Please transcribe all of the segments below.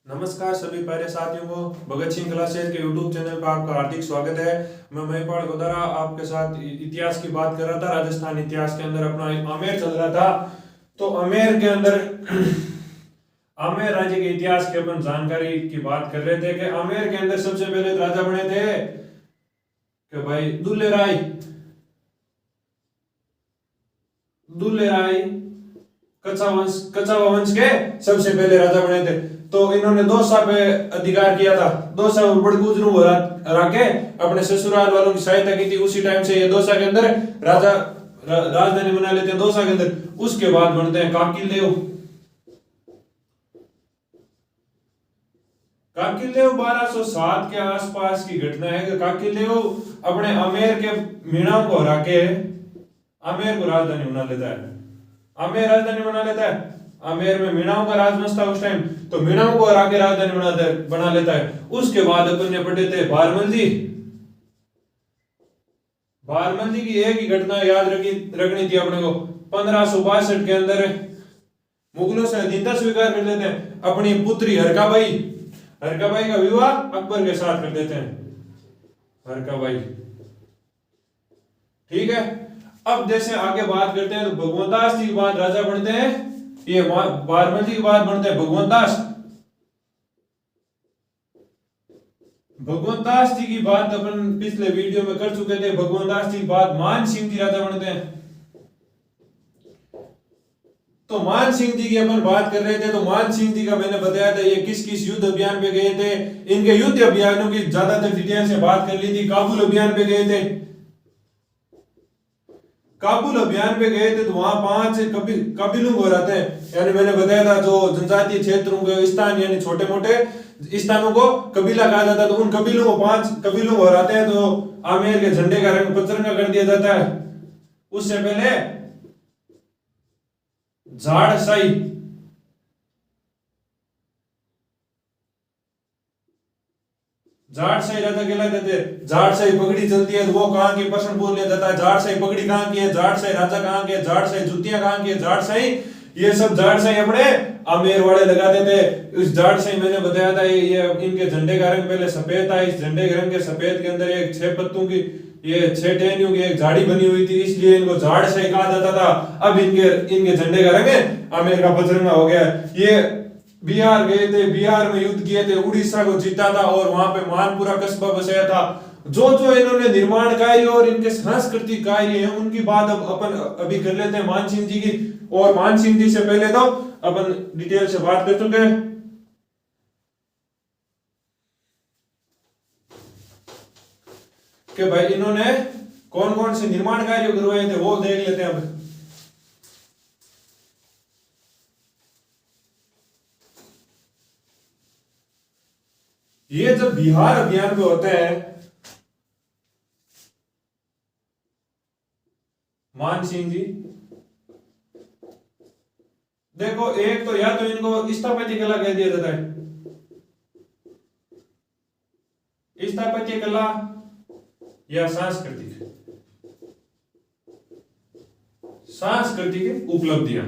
नमस्कार सभी प्यारे साथियों को भगत सिंह क्लासेस के यूट्यूब चैनल पर आपका हार्दिक स्वागत है। मैं महिपाल गोदारा आपके साथ इतिहास की बात कर रहा था। राजस्थान इतिहास के अंदर अपना आमेर चल रहा था, तो आमेर के अंदर आमेर राज्य के इतिहास की अपन जानकारी की बात कर रहे थे कि आमेर के अंदर सबसे पहले राजा बने थे कि भाई दुल्ले राय। कछावा वंश के सबसे पहले राजा बने थे। तो इन्होंने दौसा पे अधिकार किया था। दौसा और बड़गुजरू राके अपने ससुराल वालों की सहायता की थी। उसी टाइम से ये दौसा के अंदर राजा राजधानी बना लेते हैं दौसा के अंदर। उसके बाद बनते हैं काकिलदेव। 1207 के आसपास की घटना है कि काकिलदेव अपने आमेर के मीणा को हरा के आमेर को राजधानी बना लेता है। आमेर राजधानी बना लेता है। आमेर में मीणाओं का राजवंश था उस टाइम, तो मीणाओं को हरा के राजधानी बना लेता है। उसके बाद अपन ने पढ़े थे बारमल जी। बारमल जी की एक ही घटना याद रखनी थी अपने को। 1562 के अंदर मुगलों से अधीनता स्वीकार कर लेते हैं। अपनी पुत्री हरकाबाई का विवाह अकबर के साथ कर देते हैं। हरकाबाई, ठीक है। अब जैसे आगे बात करते हैं तो भगवंतास जी के बाद राजा बनते हैं, ये बारमल जी के बाद बनते हैं भगवंतास जी की बात अपन पिछले वीडियो में कर चुके थे। भगवंतास जी के बाद मान सिंह जी राजा बनते हैं। तो मान सिंह जी की अपन बात कर रहे थे, तो मान सिंह जी का मैंने बताया था ये किस किस युद्ध अभियान पे गए थे। इनके युद्ध अभियानों की ज्यादातर डिटेल से बात कर ली थी। काबुल अभियान पे गए थे। काबुल अभियान पे गए थे तो वहां 5 कबीलों को रहते हैं, यानी मैंने बताया था जो जनजातीय क्षेत्रों के स्थान यानी छोटे मोटे स्थानों को कबीला कहा जाता है। तो उन कबीलों को 5 कबीलों को हराते हैं। तो आमेर के झंडे का रंग पचरंगा कर दिया जाता है। उससे पहले झाड़साई राजा कहलाते थे। झाड़साई पगड़ी चलती है तो वो कहां की प्रश्न पूछ लिया जाता है। झाड़साई पगड़ी कहां की है, झाड़साई राजा कहां के, झाड़साई जुतियां कहां की है, झाड़साई ये सब झाड़साई अपने आमेर वाले लगाते थे। उस झाड़साई मैंने बताया था ये इनके झंडे का रंग पहले सफेद था। इस झंडे के रंग के सफेद के अंदर एक 6 पत्तों की ये 6 टहनियों की एक झाड़ी बनी हुई थी, इसलिए इनको झाड़साई कहा जाता था। अब इनके झंडे का रंग आमेर का पचरंगा हो गया। ये बिहार गए थे, बिहार में युद्ध किए थे, उड़ीसा को जीता था और वहां पे मानपुरा कस्बा बसाया था। जो इन्होंने निर्माण कार्य और इनके सांस्कृतिक कार्य हैं उनकी बात अब अपन अभी कर लेते हैं मान सिंह जी की। और मान सिंह जी से पहले तो अपन डिटेल से बात कर चुके हैं कि भाई इन्होंने कौन कौन से निर्माण कार्य करवाए थे, वो देख लेते हैं अब। ये जब बिहार अभियान पे होते हैं मान सिंह जी, देखो एक तो या तो इनको स्थापत्य कला कह दिया जाता है। स्थापत्य कला या सांस्कृतिक उपलब्धियां।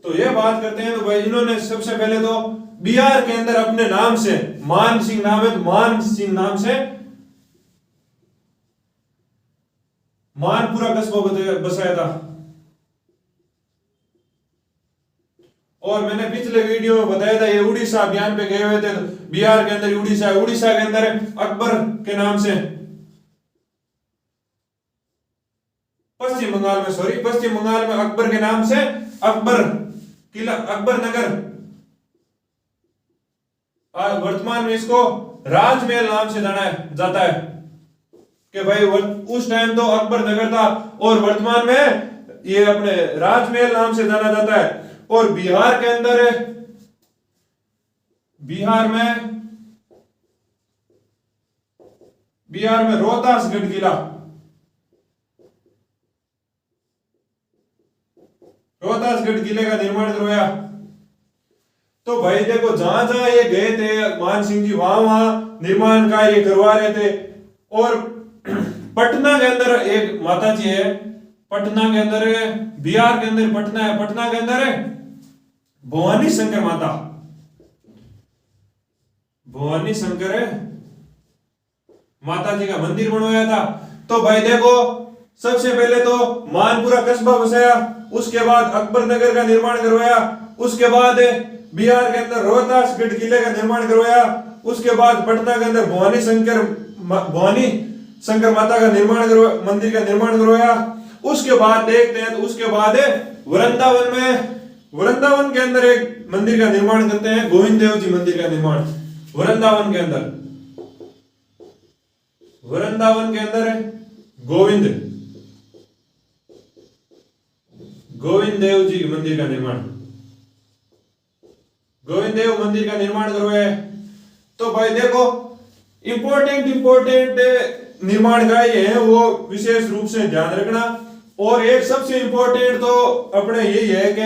तो ये बात करते हैं तो भाई इन्होंने सबसे पहले तो बिहार के अंदर अपने नाम से मान सिंह नाम है, तो मान सिंह नाम से मानपुरा कस्बा बसाया था। और मैंने पिछले वीडियो में बताया था ये उड़ीसा अभियान पे गए हुए थे। तो बिहार के अंदर उड़ीसा के अंदर अकबर के नाम से पश्चिम बंगाल में अकबर के नाम से अकबर किला, अकबर नगर, वर्तमान में इसको राजमहल नाम से जाना जाता है कि भाई उस टाइम तो अकबर नगर था और वर्तमान में ये अपने राजमहल नाम से जाना जाता है। और बिहार के अंदर बिहार में रोहतासगढ़ किले का निर्माण करवाया। तो भाई देखो जहां जहां ये गए थे मान सिंह जी वहां निर्माण कार्य करवा रहे थे। और पटना के अंदर एक माता जी है पटना के अंदर है, बिहार के अंदर पटना है, पटना के अंदर है भवानी शंकर माता, भवानी शंकर माता जी का मंदिर बनवाया था। तो भाई देखो सबसे पहले तो मानपुरा कस्बा बसाया, उसके बाद अकबर नगर का निर्माण करवाया, उसके बाद बिहार के अंदर रोहतासगढ़ किले का निर्माण करवाया, उसके बाद पटना के अंदर भवानी शंकर माता का निर्माण करवाया, मंदिर का निर्माण करवाया। उसके बाद देखते हैं तो उसके बाद वृंदावन के अंदर एक मंदिर का निर्माण करते हैं, गोविंद देव जी मंदिर का निर्माण वृंदावन के अंदर, वृंदावन के अंदर है गोविंद देव जी मंदिर का निर्माण, गोविंद देव मंदिर का निर्माण करवाया। तो भाई देखो इंपॉर्टेंट निर्माण का ये है, वो विशेष रूप से ध्यान रखना। और एक सबसे इंपॉर्टेंट तो अपने यही है कि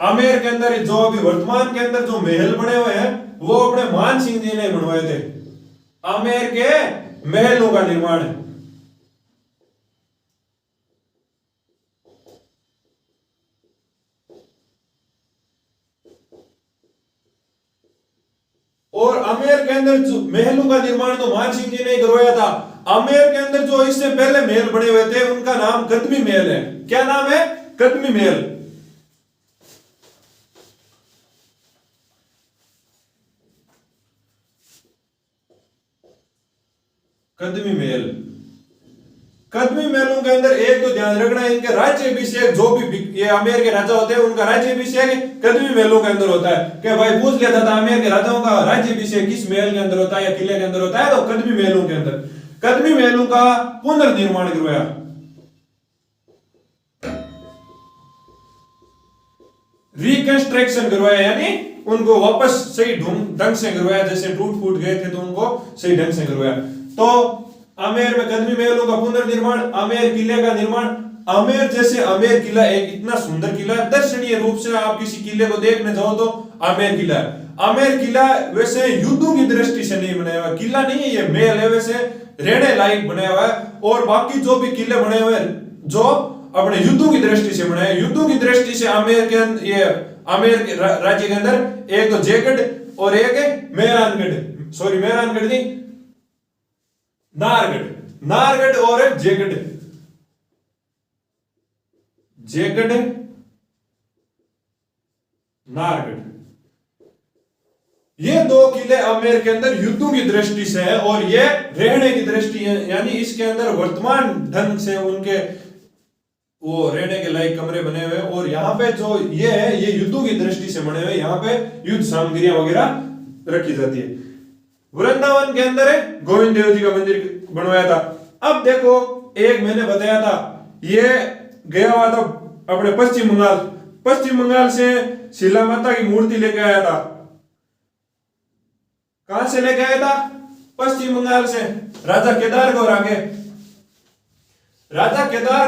आमेर के अंदर जो अभी वर्तमान के अंदर जो महल बने हुए हैं वो अपने मान सिंह जी ने बनवाए थे, आमेर के महलों का निर्माण है। और आमेर के अंदर जो महलों का निर्माण तो मान सिंह जी ने करवाया था। आमेर के अंदर जो इससे पहले महल बने हुए थे उनका नाम कदमी महल है। क्या नाम है? कदमी महल। कदमी महल, कदमी महलों के अंदर एक तो ध्यान रखना है इनके राज्याभिषेक, जो भी ये आमेर के राजा होते हैं उनका राज्याभिषेक कदमी महलों के अंदर होता है। कि भाई पूछ लिया था आमेर के राजाओं का राज्याभिषेक किस महल के अंदर होता है या किले के अंदर होता है, तो कदमी महलों के अंदर। कदमी महलों का पुनर्निर्माण करवाया, रिकंस्ट्रक्शन करवाया, यानी उनको वापस सही ढंग से करवाया, जैसे टूट फूट गए थे तो उनको सही ढंग से करवाया। तो आमेर में कदमी महलों का पुनर्निर्माण, आमेर किले का निर्माण। आमेर जैसे आमेर किला एक इतना सुंदर किला है, दर्शनीय रूप से आप किसी किले को देखने जाओ तो आमेर किला है। आमेर किला वैसे युद्धों की दृष्टि से नहीं बनाया हुआ किला नहीं है, ये महल है, वैसे रहने लायक बनाया हुआ है। और बाकी जो भी किले बने हुए जो अपने युद्धों की दृष्टि से बनाए, युद्धों की दृष्टि से आमेर के अंदर, ये आमेर के राज्य के अंदर एक तो जयगढ़ और एक है मेहरानगढ़, सॉरी मेहरानगढ़ नहीं, नारगढ़ और जयगढ़, जयगढ़ नारगढ़, ये दो किले आमेर के अंदर युद्धों की दृष्टि से है और ये रहने की दृष्टि है, यानी इसके अंदर वर्तमान ढंग से उनके वो रहने के लायक कमरे बने हुए। और यहाँ पे जो ये है ये युद्धों की दृष्टि से बने हुए, यहाँ पे युद्ध सामग्रियां वगैरह रखी जाती है। वृंदावन के अंदर है गोविंद देव जी का मंदिर बनवाया था। अब देखो एक मैंने बताया था ये गया हुआ था अपने पश्चिम बंगाल से शीला माता की मूर्ति लेके आया था। कहां से लेके आया था? पश्चिम बंगाल से। राजा केदार को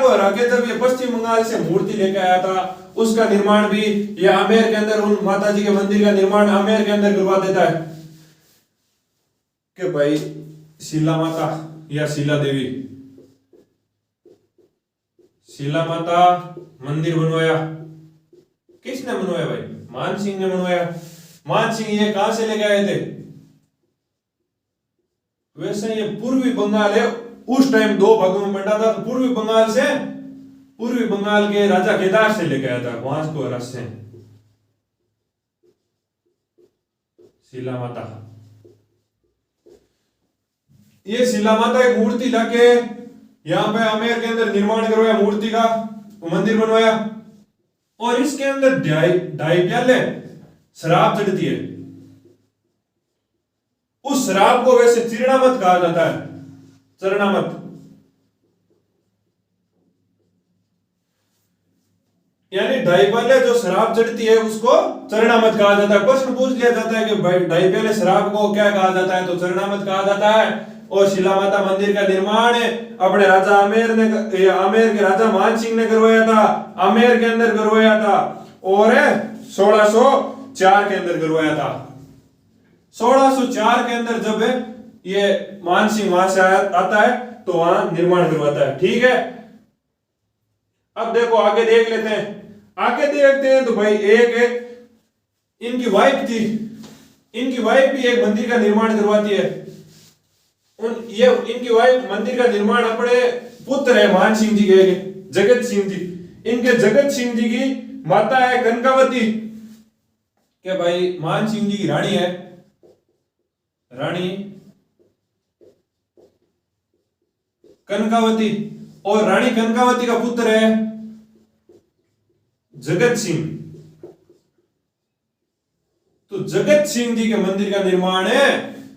हरा के जब ये पश्चिम बंगाल से मूर्ति लेके आया था, उसका निर्माण भी ये आमेर के अंदर, उन माता जी के मंदिर का निर्माण आमेर के अंदर करवा देता है कि भाई शीला माता या शीला देवी, शीला माता मंदिर बनवाया। किसने बनवाया भाई? मान सिंह ने बनवाया। मान सिंह ये कहां से लेके आए थे? वैसे ये पूर्वी बंगाल है, उस टाइम दो भागों में बंटा था, तो पूर्वी बंगाल के राजा केदार से लेके आया था, वहां को रस से शीला माता। ये शीला माता एक मूर्ति लाके यहाँ पे आमेर के अंदर निर्माण करवाया, मूर्ति का मंदिर बनवाया। और इसके अंदर ढाई प्याले शराब चढ़ती है। उस शराब को वैसे चिरणामत कहा जाता है, चरणामत, यानी ढाई प्याले जो शराब चढ़ती है उसको चरणामत कहा जाता है। प्रश्न पूछ लिया जाता है कि भाई ढाई प्याले शराब को क्या कहा जाता है, तो चरणामत कहा जाता है। और शीला माता मंदिर का निर्माण अपने राजा आमेर के राजा मान सिंह ने करवाया था, आमेर के अंदर करवाया था और 1604 के अंदर करवाया था। 1604 के अंदर जब ये मान सिंह वहां से आता है तो वहां निर्माण करवाता है। ठीक है, अब देखो आगे देख लेते हैं, आगे देखते हैं तो भाई एक है इनकी वाइफ थी, इनकी वाइफ भी एक मंदिर का निर्माण करवाती है। ये इनकी वाइफ मंदिर का निर्माण अपने पुत्र है मान सिंह जी के, जगत सिंह जी, इनके जगत सिंह जी की माता है कनकावती, के भाई मान सिंह जी की रानी है, रानी कनकावती, और रानी कनकावती का पुत्र है जगत सिंह। तो जगत सिंह जी के मंदिर का निर्माण है,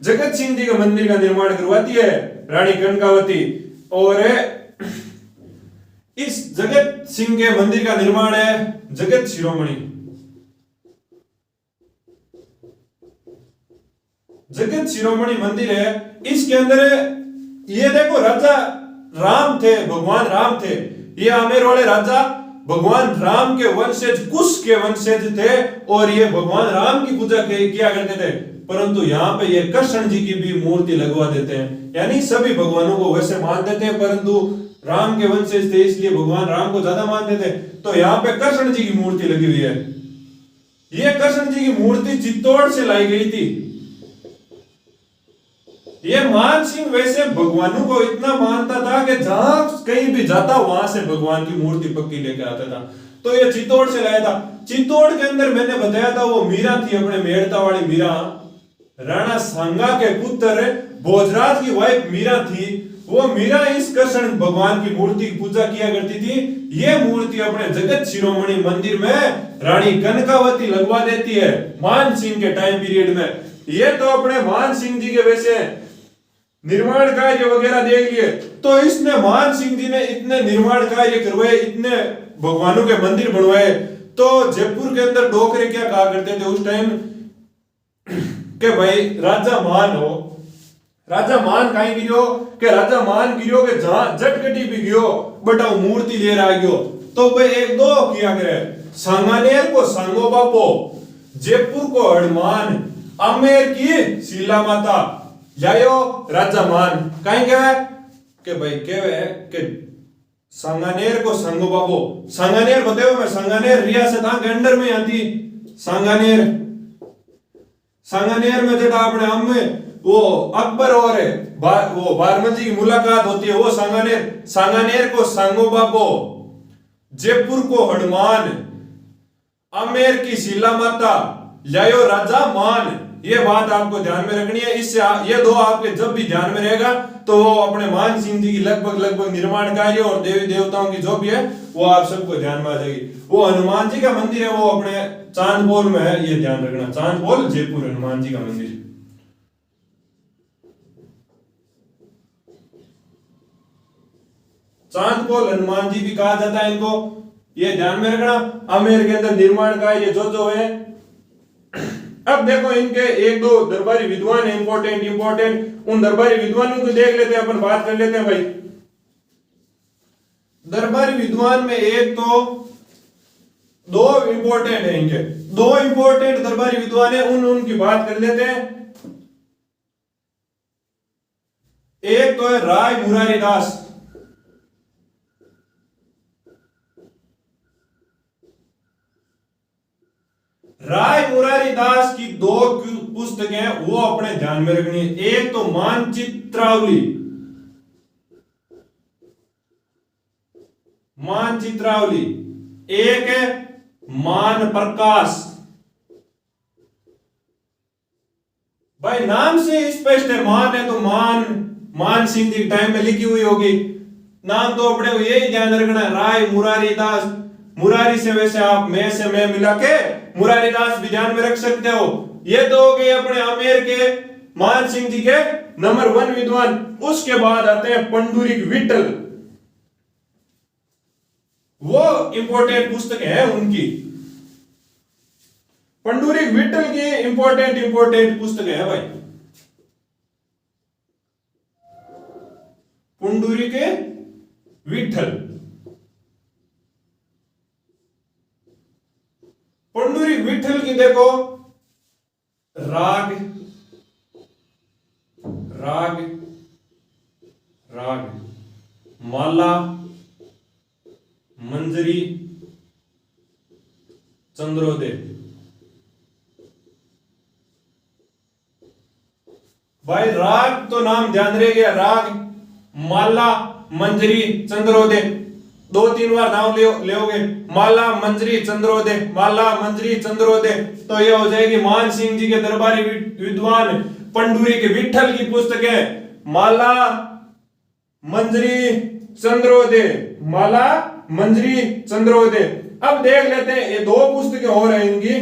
जगत सिंह जी के मंदिर का निर्माण करवाती है रानी कनकावती, और इस जगत सिंह के मंदिर का निर्माण है जगत शिरोमणि, जगत शिरोमणि मंदिर है। इसके अंदर ये देखो राजा राम थे, भगवान राम थे, ये आमेर वाले राजा भगवान राम के वंशज कुश के वंशज थे, और ये भगवान राम की पूजा किया करते थे। परंतु यहाँ पे ये कृष्ण जी की भी मूर्ति लगवा देते हैं, यानी सभी भगवानों को वैसे मानते थे, परंतु राम के वंशज थे इसलिए भगवान राम को ज्यादा मानते थे। तो यहाँ पे कृष्ण जी की मूर्ति लगी हुई है। ये कृष्ण जी की मूर्ति चित्तौड़ से लाई गई थी। ये मान सिंह वैसे भगवानों को इतना मानता था कि जहां कहीं भी जाता वहां से भगवान की मूर्ति पक्की लेकर आता था। तो ये चित्तौड़ से लाया था। चित्तौड़ के अंदर मैंने बताया था वो मीरा थी, अपने मेड़ता वाली मीरा, राणा सांगा के पुत्र भोजराज की वाइफ मीरा थी। वो मीरा इस कृष्ण भगवान की मूर्ति की पूजा किया करती थी। ये मूर्ति अपने जगत शिरोमणि मंदिर में रानी कनकावती लगवा देती है मान सिंह के टाइम पीरियड में। ये तो अपने मान सिंह जी के वैसे निर्माण कार्य वगैरह देख लिए। तो इसने मान सिंह जी ने इतने निर्माण कार्य करवाए, इतने भगवानों के मंदिर बनवाए। तो जयपुर के अंदर डोकरे क्या कहा करते थे उस टाइम के भाई राजा मान हो, राजा मान कहीं गिरो के राजा मान गिरो के जहां जटकटी भी गियो बटा मूर्ति ले रहा गयो। तो भाई एक दो किया करे, सांगानेर को सांगो बापो, जयपुर को हनुमान, आमेर की शीला माता, जायो राजा मान कहीं के भाई के सांगानेर को सांगो बाबो। सांगानेर बताओ मैं, सांगानेर रियासत के अंडर में आती। सांगानेर, सांगानेर में जटा अपने हम में वो अकबर और वो बारमती की मुलाकात होती है, वो सांगानेर, सांगानेर को सांगो बाबो, जयपुर को हनुमान, आमेर की शीला माता, जायो राजा मान। ये बात आपको ध्यान में रखनी है। इससे ये दो आपके जब भी ध्यान में रहेगा तो वो अपने मान सिंह जी की लगभग निर्माण कार्य और देवी देवताओं की जो भी है वो आप सबको ध्यान में आ जाएगी। वो हनुमान जी का मंदिर है, वो अपने चांदपोल में है, ये ध्यान रखना। चांदपोल जयपुर हनुमान जी का मंदिर। चांदपोल हनुमान जी भी कहा जाता है इनको, ये ध्यान में रखना। आमेर के अंदर निर्माण कार्य जो है। अब देखो इनके एक दो दरबारी विद्वान है इंपॉर्टेंट, उन दरबारी विद्वानों को देख लेते हैं, अपन बात कर लेते हैं भाई। दरबारी विद्वान में एक तो दो इंपॉर्टेंट है, इनके दो इंपॉर्टेंट दरबारी विद्वान है, उनकी बात कर लेते हैं। एक तो है राय मुरारी दास, राय मुरारी दास की दो पुस्तकें हैं वो अपने ध्यान में रखनी है। एक तो मानचित्रावली, मानचित्रावली, एक है मान प्रकाश। भाई नाम से स्पष्ट है, मान है तो मान सिंह जी टाइम में लिखी हुई होगी। नाम तो अपने को यही ध्यान रखना है, राय मुरारी दास। मुरारी से वैसे आप मैं से मैं मिला के मुरारी दास भी ध्यान में रख सकते हो। ये तो हो गए अपने आमेर के मान सिंह जी के नंबर 1 विद्वान। उसके बाद आते हैं पंडुरिक विठल, वो इंपॉर्टेंट पुस्तक है उनकी। पंडुरिक विठल की इंपॉर्टेंट पुस्तक है भाई। पंडुरिक विठल, पंडुरिक विठल की देखो राग राग राग माला, मंजरी चंद्रोदय। भाई राग तो नाम ध्यान रह गया, राग माला मंजरी चंद्रोदय, 2-3 बार नाम लेओगे, माला मंजरी चंद्रोदय, माला मंजरी चंद्रोदय। तो ये हो जाएगी मान सिंह जी के दरबारी विद्वान पंडुरी के विठल की पुस्तक है, माला मंजरी चंद्रोदय, माला मंजरी चंद्रोदय। अब देख लेते हैं ये 2 पुस्तकें और हैं इनकी।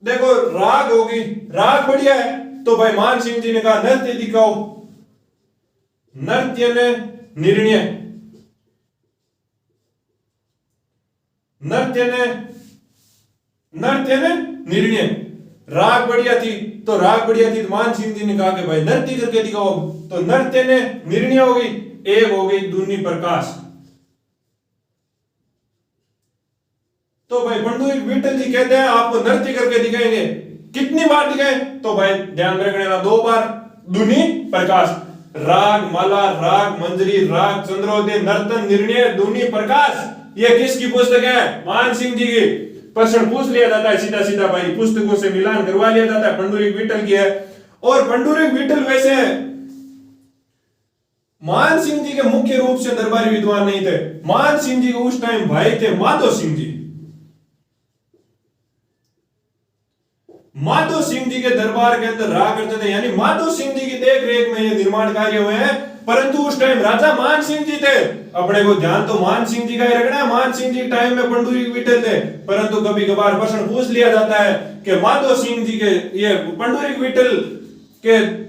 देखो राग होगी, राग बढ़िया है, तो भाई मान सिंह जी ने कहा नृत्य दिखाओ, नृत्य ने निर्णय, नृत्य ने निर्णय। राग बढ़िया थी तो मान सिंह जी ने कहा कि भाई नृत्य करके दिखाओ, तो नृत्य ने निर्णय हो गई, एक हो गई दूनी प्रकाश। तो भाई पंडुरी विठल जी कहते हैं आपको नृत्य करके दिखाएंगे, कितनी बार दिखाए, तो भाई ध्यान रखना 2 बार, दूनी प्रकाश। राग माला, राग मंजरी, राग चंद्रोदय, नर्तन निर्णय, दूनी प्रकाश। ये किसकी पुस्तक है? मान सिंह जी की। प्रश्न पूछ लिया जाता है सीधा सीधा, भाई पुस्तकों से मिलान करवा लिया जाता है, पंडुरी विठल की है। और पंडुरी विठल वैसे मान सिंह जी के मुख्य रूप से दरबारी विद्वान नहीं थे, मान सिंह जी के उस टाइम भाई थे माधो सिंह जी। माधो सिंह जी के दरबार के अंदर रहा करते थे, यानी माधो सिंह जी की देख रेख में ये निर्माण कार्य हुए हैं। परंतु उस टाइम राजा मान सिंह जी थे, अपने को ध्यान तो मान सिंह जी का ही रखना है, मान सिंह जी टाइम में पंडुरी विठल थे। परंतु कभी कभार प्रश्न पूछ लिया जाता है कि माधो सिंह जी के ये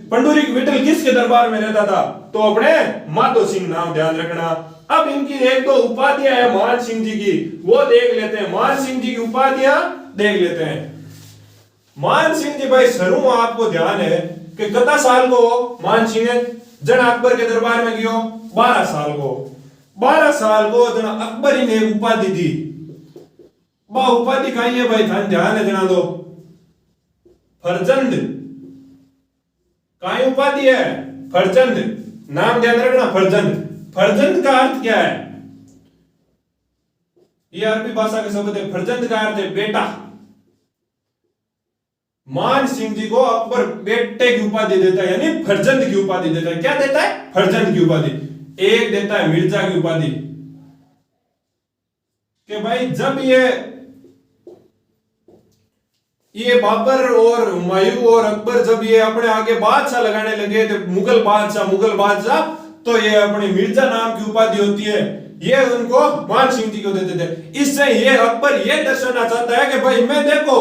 पंडुरी विठल किसके दरबार में रहता था, तो अपने माधो सिंह नाम ध्यान रखना। अब इनकी 1-2 उपाधियां है मान सिंह जी की, वो देख लेते हैं। मान सिंह जी की उपाधियां देख लेते हैं। मान सिंह जी भाई सरू आपको ध्यान है कि कितना साल को मान सिंह जन अकबर के दरबार में गयो, 12 साल को। 12 साल को जन अकबर ही ने उपाधि दी। वह उपाधि कहीं है भाई, ध्यान है जना दो, फरजंद। कहीं उपाधि है फरजंद, नाम ध्यान रखना फरजंद। फरजंद का अर्थ क्या है? ये अरबी भाषा के शब्द है। फरजंद का अर्थ है बेटा। मान सिंह जी को अकबर बेटे की उपाधि देता है, यानी फरजंद की उपाधि देता है। क्या देता है? फरजंद की उपाधि। एक देता है मिर्जा की उपाधि, कि भाई जब ये बाबर और हुमायूं और अकबर जब ये अपने आगे बादशाह लगाने लगे थे, मुगल बादशाह, तो ये अपनी मिर्जा नाम की उपाधि होती है, ये उनको मान सिंह जी को देते थे। इससे ये अकबर ये दर्शाना चाहता है कि भाई मैं देखो,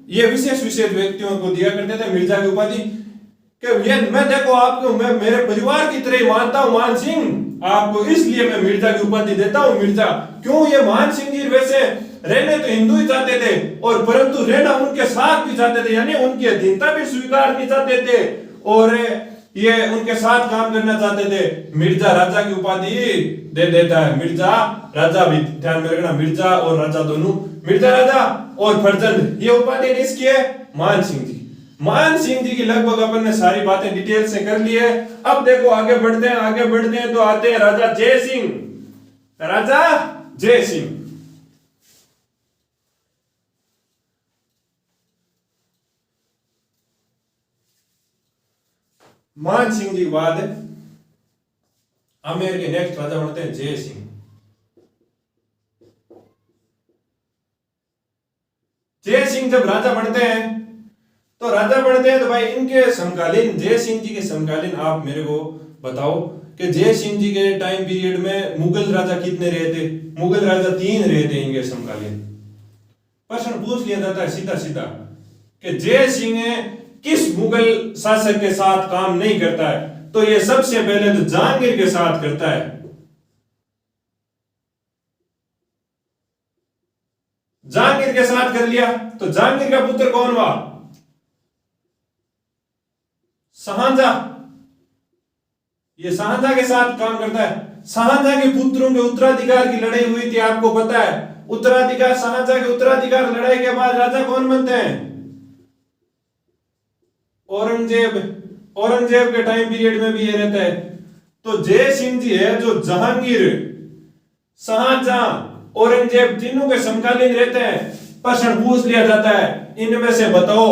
ये विशेष व्यक्तियों को दिया करते थे मिर्जा की उपाधि, कि ये मैं देखो आपको मैं मेरे परिवार की तरह मानता हूं मान सिंह, आपको इसलिए मैं मिर्जा की उपाधि देता हूं मिर्जा। क्यों? ये मान सिंह जी वैसे रहने तो हिंदू ही चाहते थे, और परंतु रहना उनके साथ भी चाहते थे, यानी उनकी अधीनता भी स्वीकार नहीं चाहते थे, और ये उनके साथ काम करना चाहते थे। मिर्जा राजा की उपाधि दे देता है, मिर्जा राजा भी ध्यान में रखना, मिर्जा और राजा दोनों, मिर्जा राजा और फरजंद, ये उपाधि किसकी है? मान सिंह जी। मान सिंह जी की लगभग अपन ने सारी बातें डिटेल से कर ली है। अब देखो आगे बढ़ते हैं तो आते हैं राजा जय सिंह। राजा जय सिंह मान सिंह जी के बाद आमेर के नेक्स्ट राजा बनते हैं जय सिंह। जय सिंह जब राजा बनते हैं तो भाई इनके समकालीन, जय सिंह जी के समकालीन आप मेरे को बताओ कि जय सिंह जी के टाइम पीरियड में मुगल राजा कितने रहे थे? मुगल राजा 3 रहे थे इनके समकालीन। प्रश्न पूछ लिया जाता है सीधा सीधा कि जय सिंह किस मुगल शासक के साथ काम नहीं करता है? तो ये सबसे पहले तो जहांगीर के साथ करता है। जहांगीर के साथ कर लिया तो जहांगीर का पुत्र कौन हुआ? शाहजहां। ये शाहजहां के साथ काम करता है। शाहजहां के पुत्रों के उत्तराधिकार की लड़ाई हुई थी, आपको पता है। उत्तराधिकार, शाहजहां के उत्तराधिकार लड़ाई के बाद राजा कौन बनते हैं? औरंगजेब के टाइम पीरियड में भी ये रहता है। तो जय सिंह जी है जो जहांगीर, शाहजहां, औरंगजेब तीनों के समकालीन रहते हैं। प्रश्न पूछ लिया जाता है इनमें से बताओ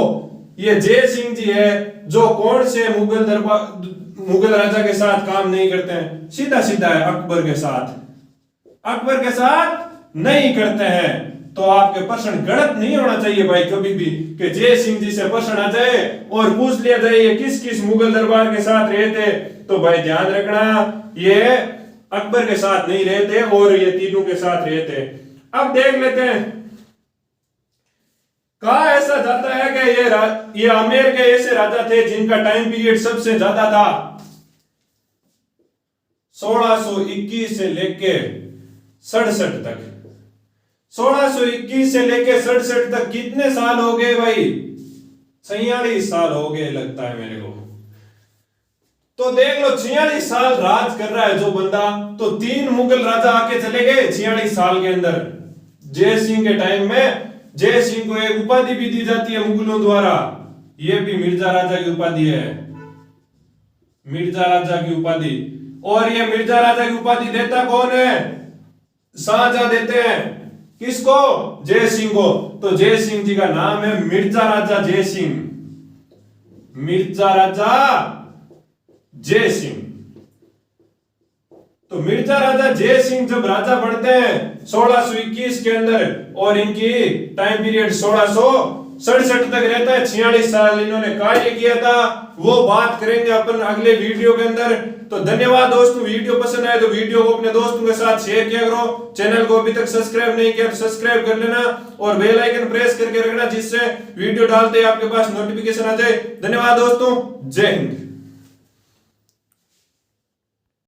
ये जय सिंह जी है जो कौन से मुगल राजा के साथ काम नहीं करते हैं? सीधा सीधा है अकबर के साथ। अकबर के साथ नहीं करते हैं। तो आपके प्रश्न गलत नहीं होना चाहिए भाई कभी भी कि जय सिंह जी से प्रश्न आ जाए और पूछ लिया जाए ये किस किस मुगल दरबार के साथ रहे थे, तो भाई ध्यान रखना ये अकबर के साथ नहीं रहे थे और ये तीनों के साथ रहे थे। अब देख लेते हैं कहा ऐसा जाता है कि ये आमेर के ऐसे राजा थे जिनका टाइम पीरियड सबसे ज्यादा था। 1621 से लेके 67 तक। 1621 से लेके 67 तक कितने साल हो गए भाई? 46 साल हो गए लगता है मेरे को। तो देख लो 46 साल राज कर रहा है जो बंदा, तो 3 मुगल राजा आके चले गए 46 साल के अंदर। जय सिंह के टाइम में जय सिंह को एक उपाधि भी दी जाती है मुगलों द्वारा, ये भी मिर्जा राजा की उपाधि है, मिर्जा राजा की उपाधि। और ये मिर्जा राजा की उपाधि देता कौन है? शाहजहां देते हैं। किसको? जय सिंह को। तो जय सिंह जी का नाम है मिर्जा राजा जय सिंह, मिर्जा राजा जय सिंह। तो मिर्जा राजा जय सिंह जब राजा बनते हैं 1621 के अंदर और इनकी टाइम पीरियड 1667 तक रहता है। 46 साल इन्होंने कार्य किया था, वो बात करेंगे अपन अगले वीडियो के अंदर। तो धन्यवाद दोस्तों, वीडियो पसंद आए तो वीडियो को अपने दोस्तों के साथ शेयर किया करो। चैनल को अभी तक सब्सक्राइब नहीं किया तो सब्सक्राइब कर लेना और बेल आइकन प्रेस करके रखना जिससे वीडियो डालते ही आपके पास नोटिफिकेशन आ जाए। धन्यवाद दोस्तों, जय हिंद।